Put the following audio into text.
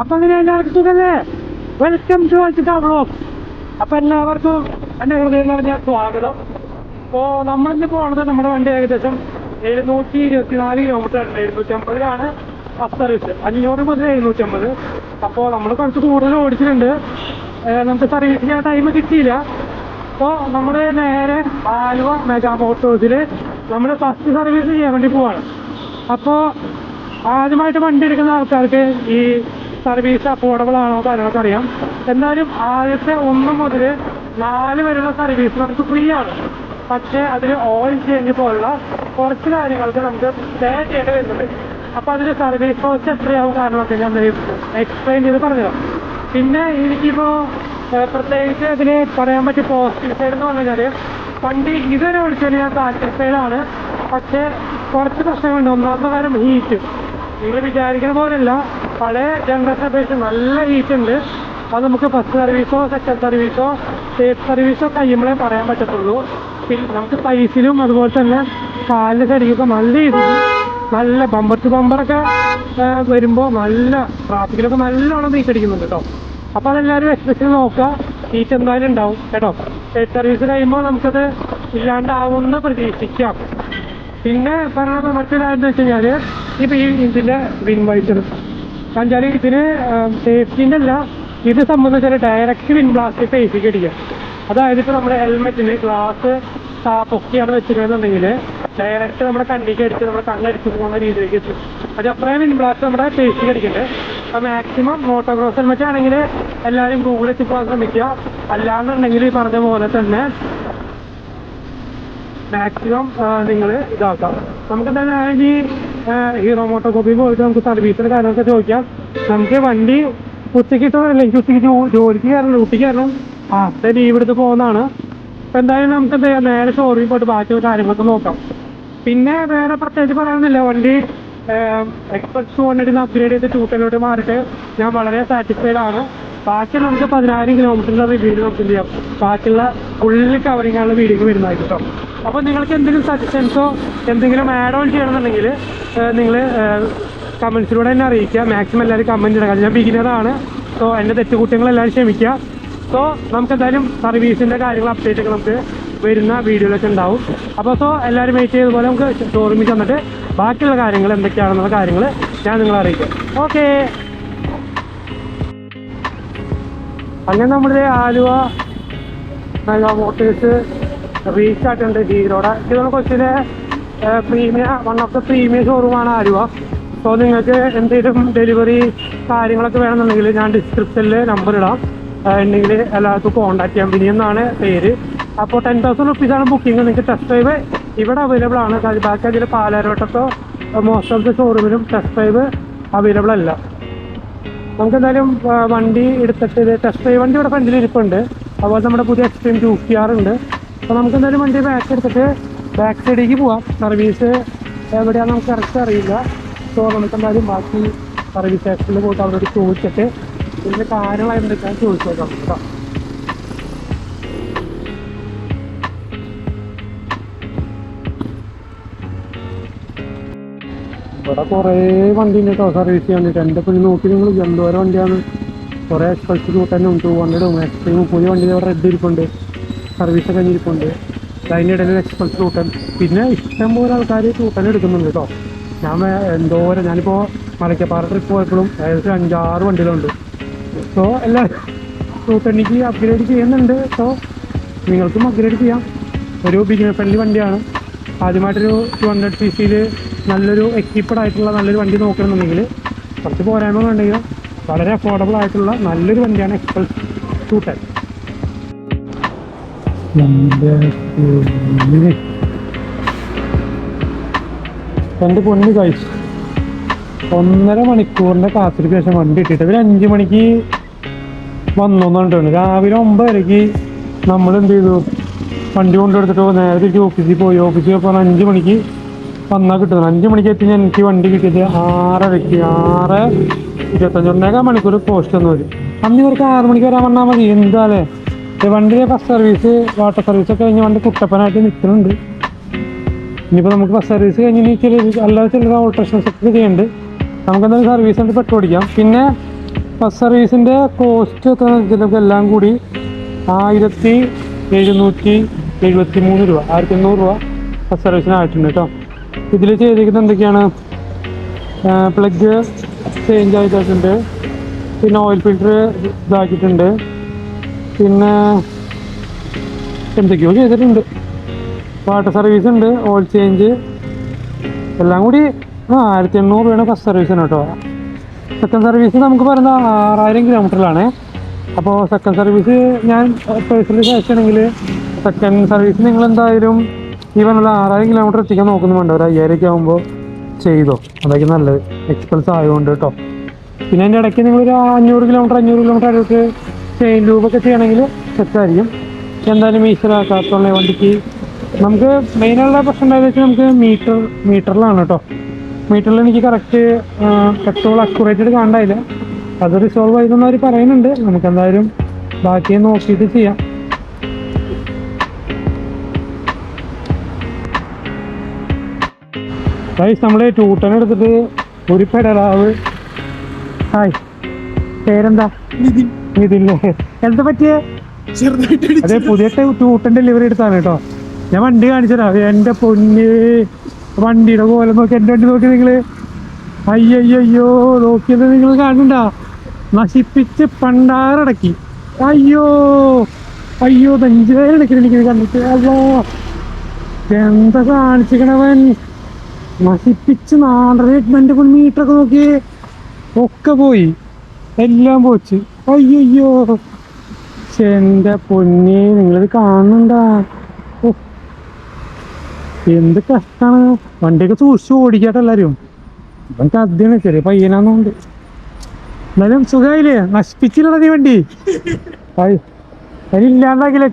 അപ്പൊ അങ്ങനെ എല്ലാവർക്കും സുഖല്ലേ? Welcome to vlog. അപ്പൊ എല്ലാവർക്കും എന്റെ ഹൃദയം നിറഞ്ഞ സ്വാഗതം. അപ്പോ നമ്മളിന്ന് പോണത് നമ്മുടെ വണ്ടി ഏകദേശം 724 കിലോമീറ്റർ ഉണ്ട്. 750 ഫസ്റ്റ് സർവീസ്, 500 മുതൽ 750. അപ്പോൾ നമ്മൾ കുറച്ച് കൂടുതൽ ഓടിച്ചിട്ടുണ്ട്. നമുക്ക് സർവീസ് ചെയ്യാൻ ടൈം കിട്ടിയില്ല. അപ്പോൾ നമ്മൾ നേരെ ആലുവ മെഗാ മോട്ടോഴ്സിൽ നമ്മൾ ഫസ്റ്റ് സർവീസ് ചെയ്യാൻ വേണ്ടി പോവാണ്. അപ്പോൾ ആദ്യമായിട്ട് വണ്ടി എടുക്കുന്ന ആൾക്കാർക്ക് ഈ സർവീസ് അഫോർഡബിൾ ആണോ കാര്യങ്ങളൊക്കെ അറിയാം. എന്നാലും ആദ്യത്തെ 1 മുതൽ 4 വരെയുള്ള സർവീസ് നമുക്ക് ഫ്രീ ആണ്. പക്ഷേ അതിൽ ഓയിൽ ചേഞ്ച് പോലുള്ള കുറച്ച് കാര്യങ്ങൾക്ക് നമുക്ക് പേ ചെയ്യേണ്ടി വരുന്നുണ്ട്. അപ്പോൾ അതിൽ സർവീസ് കോസ്റ്റ് എത്രയാവും കാരണമൊക്കെ ഞാൻ എക്സ്പ്ലെയിൻ ചെയ്ത് പറഞ്ഞുതരാം. പിന്നെ എനിക്കിപ്പോൾ പ്രത്യേകിച്ച് ഇതിൽ പറയാൻ പറ്റിയ പോസിറ്റീവ് സൈഡ് എന്ന് പറഞ്ഞു കഴിഞ്ഞാൽ വണ്ടി ഇതുവരെ ഓടിച്ചാൽ ഞാൻ സാറ്റിസ്ഫൈഡ് ആണ്. പക്ഷേ കുറച്ച് പ്രശ്നങ്ങളുണ്ട്. ഒന്നാമത്തെ കാര്യം ഹീറ്റ്. നിങ്ങൾ വിചാരിക്കുന്ന പോലെയല്ല, പഴയ ജനറേഷൻ അപേക്ഷിച്ച് നല്ല ഹീറ്റ് ഉണ്ട്. അത് നമുക്ക് ഫസ്റ്റ് സർവീസോ സെക്കൻഡ് സർവീസോ സേഫ് സർവീസോ കഴിയുമ്പോഴേ പറയാൻ പറ്റത്തുള്ളൂ. പിന്നെ നമുക്ക് പൈസയിലും അതുപോലെ തന്നെ കാലിൻ്റെ സൈഡിലൊക്കെ നല്ല ഹീറ്റ്, നല്ല ബമ്പർ ടു ബമ്പറൊക്കെ വരുമ്പോൾ നല്ല ട്രാഫിക്കിലൊക്കെ നല്ലോണം ഹീറ്റ് അടിക്കുന്നുണ്ട് കേട്ടോ. അപ്പോൾ അതെല്ലാവരും എക്സ്പെക്ട് നോക്കുക. ഹീറ്റ് എന്തായാലും ഉണ്ടാവും കേട്ടോ. സേഫ് സർവീസ് കഴിയുമ്പോൾ നമുക്കത് ഇല്ലാണ്ടാവുമെന്ന് പ്രതീക്ഷിക്കാം. പിന്നെ പറയുന്നത് മറ്റൊരു കാര്യം എന്ന് വെച്ച് കഴിഞ്ഞാൽ ഇപ്പോൾ ഈ ഇതിൻ്റെ വിൻ വൈസർ എന്നുവെച്ചാൽ ഇതിന് സേഫ്റ്റീൻ്റെ അല്ല, ഇത് സംബന്ധിച്ചാൽ ഡയറക്റ്റ് വിൻ ബ്ലാസ്റ്റ് ഫേസിലേക്ക് അടിക്കാം. അതായത് ഇപ്പോൾ നമ്മുടെ ഹെൽമെറ്റിന് ഗ്ലാസ് പൊക്കിയാണ് വെച്ചിരിക്കുന്നുണ്ടെങ്കിൽ ഡയറക്റ്റ് നമ്മുടെ കണ്ണിക്ക് അടിച്ച് നമ്മുടെ കണ്ണടിച്ച് പോകുന്ന രീതിയിലേക്ക് എത്തും. അത് അത്രയും വിൻ ബ്ലാസ്റ്റ് നമ്മുടെ ഫേസിലേക്ക് അടിക്കട്ടെ. അപ്പോൾ മാക്സിമം മോട്ടോക്രോസ് ഹെൽമെറ്റ് ആണെങ്കിൽ എല്ലാവരും ഗൂഗിൾ വെച്ച് പോകാൻ ശ്രമിക്കുക. അല്ലാന്നുണ്ടെങ്കിൽ ഈ പറഞ്ഞ പോലെ തന്നെ മാക്സിമം നിങ്ങൾ ഇതാക്കാം. നമുക്ക് എന്തായാലും ഈ ഹീറോ മോട്ടോ കോപ്പി പോയിട്ട് നമുക്ക് സർവീസിൻ്റെ കാര്യങ്ങളൊക്കെ ചോദിക്കാം. നമുക്ക് വണ്ടി ഉച്ചയ്ക്ക് ഇട്ടതല്ലെങ്കിൽ ഉച്ചയ്ക്ക് ജോലിക്ക് കയറണം, ഡ്യൂട്ടിക്ക് കയറണം. ലീവ് എടുത്ത് പോകുന്നതാണ്. അപ്പോൾ എന്തായാലും നമുക്ക് നേരെ ഷോറൂമിൽ പോയിട്ട് ബാക്കി കാര്യങ്ങളൊക്കെ നോക്കാം. പിന്നെ വേറെ പ്രത്യേകിച്ച് പറയാനൊന്നുമില്ല. വണ്ടി എക്സ്പെർട്സ് 200 അപ്ഗ്രേഡ് ചെയ്ത് 210 മാറിയിട്ട് ഞാൻ വളരെ സാറ്റിസ്ഫൈഡ് ആണ്. ബാക്കി നമുക്ക് 10,000 കിലോമീറ്ററിൻ്റെ റിവ്യൂ നമുക്ക് എന്ത് ചെയ്യാം, ബാക്കിയുള്ള ഫുള്ള് കവറിംഗ് ആണുള്ള വീഡിയോ വരുന്നതായിരിക്കും കേട്ടോ. അപ്പോൾ നിങ്ങൾക്ക് എന്തെങ്കിലും സജഷൻസോ എന്തെങ്കിലും ആഡ് ഓൺ ചെയ്യണമെന്നുണ്ടെങ്കിൽ നിങ്ങൾ കമൻസിലൂടെ തന്നെ അറിയിക്കുക. മാക്സിമം എല്ലാവരും കമൻറ്റ് ഇടുക. ഞാൻ ബിഗിനറാണ്, സോ എൻ്റെ തെറ്റുകുറ്റങ്ങളെല്ലാവരും ക്ഷമിക്കുക. സോ നമുക്ക് എന്തായാലും സർവീസിൻ്റെ കാര്യങ്ങൾ അപ്ഡേറ്റ് ഒക്കെ നമുക്ക് വരുന്ന വീഡിയോയിലൊക്കെ ഉണ്ടാവും. അപ്പോൾ സോ എല്ലാവരും വെയിറ്റ് ചെയ്തതുപോലെ നമുക്ക് ഷോറൂമിൽ ചെന്നിട്ട് ബാക്കിയുള്ള കാര്യങ്ങൾ എന്തൊക്കെയാണെന്നുള്ള കാര്യങ്ങൾ ഞാൻ നിങ്ങളെ അറിയിക്കാം. ഓക്കേ, അങ്ങനെ നമ്മുടെ ആലുവ മെഗാ മോട്ടേഴ്സ് റീച്ച് ആയിട്ടുണ്ട്. ഹീറോയുടെ ഇതാണ് കൊച്ചിയിലെ വൺ ഓഫ് ദ പ്രീമിയം ഷോറൂമാണ് ആലുവ. സോ നിങ്ങൾക്ക് എന്തെങ്കിലും ഡെലിവറി കാര്യങ്ങളൊക്കെ വേണമെന്നുണ്ടെങ്കിൽ ഞാൻ ഡിസ്ക്രിപ്ഷനിൽ നമ്പർ ഇടാം. ഉണ്ടെങ്കിൽ എല്ലാവർക്കും കോൺടാക്ട് ചെയ്യാം. വിനിയെന്നാണ് പേര്. അപ്പോൾ 10,000 റുപ്പീസാണ് ബുക്കിംഗ്. നിങ്ങൾക്ക് ടെസ്റ്റ് ഡ്രൈവ് ഇവിടെ അവൈലബിൾ ആണ്. ബാക്കി അതിൽ പാലാരിവട്ടത്തോ മോസ്റ്റ് ഓഫ് ദ ഷോറൂമിലും ടെസ്റ്റ് ഡ്രൈവ് അവൈലബിൾ അല്ല. നമുക്ക് എന്തായാലും വണ്ടി എടുത്തിട്ട് ടെസ്റ്റ് ഡ്രൈവ് വണ്ടി ഇവിടെ ഫ്രണ്ടിൽ ഇരിപ്പുണ്ട്. അതുപോലെ നമ്മുടെ പുതിയ എക്സ്ട്രീം 2CR ഉണ്ട്. അപ്പോൾ നമുക്ക് എന്തായാലും വണ്ടി ബാക്ക് എടുത്തിട്ട് ബാക്ക് സൈഡിലേക്ക് പോവാം. സർവീസ് എവിടെയാണെന്ന് നമുക്ക് കറക്റ്റ് അറിയില്ല. സോ നമുക്ക് എന്തായാലും ബാക്കി സർവീസ് സ്റ്റേഷനിൽ പോയിട്ട് അവരോട് ചോദിച്ചിട്ട് ഇതിൻ്റെ കാര്യങ്ങൾ എന്തൊക്കെയാണ് ചോദിച്ചു നോക്കാം കേട്ടോ. ഇവിടെ കുറേ വണ്ടി ഉണ്ട് കേട്ടോ സർവീസ് ചെയ്യാൻ വേണ്ടിയിട്ട്. എൻ്റെ പിന്നെ നോക്കി നിങ്ങൾ എന്തോരം വണ്ടിയാണ്. കുറേ എക്സ്പൾസ് 210ഉം 200ഉം എക്സ്ട്രീം പുതിയ വണ്ടി ഇവിടെ റെഡ് ഇരിപ്പുണ്ട്, സർവീസൊക്കെ കഴിഞ്ഞിരിപ്പുണ്ട്. അതിൻ്റെ ഇടയിൽ എക്സ്പൾസ് 210, പിന്നെ ഇഷ്ടംപോലെ ആൾക്കാർ 210 എടുക്കുന്നുണ്ട് കേട്ടോ. ഞാനിപ്പോൾ മലക്കപ്പാറ ട്രിപ്പ് പോയപ്പോഴും ഏകദേശം 5-6 വണ്ടികളുണ്ട്. സോ എല്ലാവരും 210ക്ക് അപ്ഗ്രേഡ് ചെയ്യുന്നുണ്ട്. സോ നിങ്ങൾക്കും അപ്ഗ്രേഡ് ചെയ്യാം. ഒരു ബിഗിനർ ഫ്രണ്ട്ലി വണ്ടിയാണ്. ആദ്യമായിട്ടൊരു 200cc നല്ലൊരു എക്വിപ്ഡ് ആയിട്ടുള്ള നല്ലൊരു വണ്ടി നോക്കണമെന്നുണ്ടെങ്കിൽ കുറച്ച് പോരായ്മകളുണ്ടെങ്കിലും വളരെ അഫോർഡബിൾ ആയിട്ടുള്ള നല്ലൊരു വണ്ടിയാണ് എക്സ്പൾസ് 210. എൻ്റെ പൊന്ന് കഴിച്ചു 1.5 മണിക്കൂറിൻ്റെ കാത്തിരിക്ക് ശേഷം വണ്ടി ഇട്ടിട്ട് ഒരു 5 മണിക്ക് വന്നോന്നുണ്ട്. രാവിലെ 9:30 നമ്മൾ എന്ത് ചെയ്തു, വണ്ടി കൊണ്ടെടുത്തിട്ട് നേരെ തിരിച്ച് ഓഫീസിൽ പോയി. ഓഫീസിൽ പോകാൻ 5 മണിക്ക് വന്നാൽ കിട്ടുന്നത്. 5 മണിക്ക് എത്തി എനിക്ക് വണ്ടി കിട്ടിയത് 6:30, 6:25, 1.5 മണിക്കൂർ പോസ്റ്റ് ഒന്ന് വരും. അന്ന് ഇവർക്ക് 6 മണിക്ക് വരാൻ പറഞ്ഞാൽ മതി. എന്താല്ലേ വണ്ടിയുടെ ഫസ്റ്റ് സർവീസ് വാട്ടർ സർവീസൊക്കെ കഴിഞ്ഞ് വണ്ടി കുട്ടപ്പനായിട്ട് നിൽക്കുന്നുണ്ട്. ഇനിയിപ്പോൾ നമുക്ക് ഫസ്റ്റ് സർവീസ് കഴിഞ്ഞ് അല്ലാതെ ചില ഓൾട്രേഷൻസ് ഒക്കെ ചെയ്യുന്നുണ്ട്. നമുക്കെന്തായാലും സർവീസ് ഉണ്ട് പെട്രോൾ അടിക്കാം. പിന്നെ ബസ് സർവീസിൻ്റെ കോസ്റ്റ് എത്ര ചിലപ്പോൾ എല്ലാം കൂടി 1773 രൂപ, 1800 രൂപ ബസ് സർവീസിനായിട്ടുണ്ട് കേട്ടോ. ഇതിൽ ചെയ്തിരിക്കുന്നത് എന്തൊക്കെയാണ്? പ്ലഗ് ചേഞ്ച് ആയിട്ടുണ്ട്, പിന്നെ ഓയിൽ ഫിൽറ്റർ ഇതാക്കിയിട്ടുണ്ട്, പിന്നെ എന്തൊക്കെയോ ചെയ്തിട്ടുണ്ട്. വാട്ടർ സർവീസ് ഉണ്ട്, ഓയിൽ ചേഞ്ച് എല്ലാം കൂടി 1800 രൂപയാണ് ഫസ്റ്റ് സർവീസിന് കേട്ടോ. സെക്കൻഡ് സർവീസ് നമുക്ക് പറയുന്നത് 6000 കിലോമീറ്ററിലാണ്. അപ്പോൾ സെക്കൻഡ് സർവീസ് ഞാൻ പേഴ്സണലി സജസ്റ്റ് ചെയ്യണമെങ്കിൽ സെക്കൻഡ് സർവീസ് നിങ്ങൾ എന്തായാലും ഈ പറഞ്ഞ 6000 കിലോമീറ്റർ എത്തിക്കാൻ നോക്കുന്നുണ്ട്. ഒരു 5000 ഒക്കെ ആകുമ്പോൾ ചെയ്തോ, അതൊക്കെ നല്ലത്, എക്സ്പെൻസ് ആയതുകൊണ്ട് കേട്ടോ. പിന്നെ അതിൻ്റെ ഇടയ്ക്ക് നിങ്ങളൊരു 500 കിലോമീറ്റർ അടുത്ത് ചെയിൻ ലൂബൊക്കെ ചെയ്യണമെങ്കിൽ സെറ്റായിരിക്കും. എന്തായാലും ഈശ്വരാക്കാത്തുള്ള വണ്ടിക്ക് നമുക്ക് മെയിനുള്ള പ്രശ്നം എന്താണെന്ന് വെച്ചാൽ നമുക്ക് മീറ്ററിലാണ് കേട്ടോ. മീറ്ററിൽ എനിക്ക് കറക്റ്റ് പെട്രോൾ അക്യുറേറ്റഡ് കാണാനില്ല. അത് റിസോൾവ് ആയതെന്ന് അവർ പറയുന്നുണ്ട്. നമുക്ക് എന്തായാലും ബാക്കി നോക്കിയിട്ട് ചെയ്യാം. നമ്മൾ ടൂട്ടൺ എടുത്തിട്ട് ഒരു പെടലാവ്. ഹായ്, പേരെന്താ? നിതില്ലേ? എന്താ പറ്റിയേ? അതെ, പുതിയ ടൂട്ടൺ ഡെലിവറി എടുത്താണ് കേട്ടോ. ഞാൻ വണ്ടി കാണിച്ചതാ. എൻ്റെ പൊന്ന്, വണ്ടിയുടെ പോലെ നോക്കി, എൻ്റെ വണ്ടി നോക്കി നിങ്ങള്. അയ്യോ നോക്കിയത് നിങ്ങൾ കാണണ്ട, നശിപ്പിച്ച് പണ്ടാറടക്കി. അയ്യോ നെഞ്ചുവേദന എനിക്ക് കണ്ടിട്ട്. അല്ലോ എന്താ കാണിച്ചിക്കണവൻ, നശിപ്പിച്ച് 400 മീറ്ററൊക്കെ നോക്കി, ഒക്കെ പോയി, എല്ലാം പോച്ച്. അയ്യോ എൻ്റെ പൊന്നെ, നിങ്ങളിത് കാണുന്നുണ്ടാ? എന്ത് കഷ്ടാണ്. വണ്ടിയൊക്കെ സൂക്ഷിച്ച് ഓടിക്കാട്ടെ എല്ലാവരും. ഇവൻ കദ്യാണ്, ചെറിയ പയ്യനാന്നുണ്ട്. എന്നാലും സുഖമായില്ലേ? നശിപ്പിച്ചില്ല നീ വണ്ടി. അതില്ലാണ്ടാക്കില്ലേ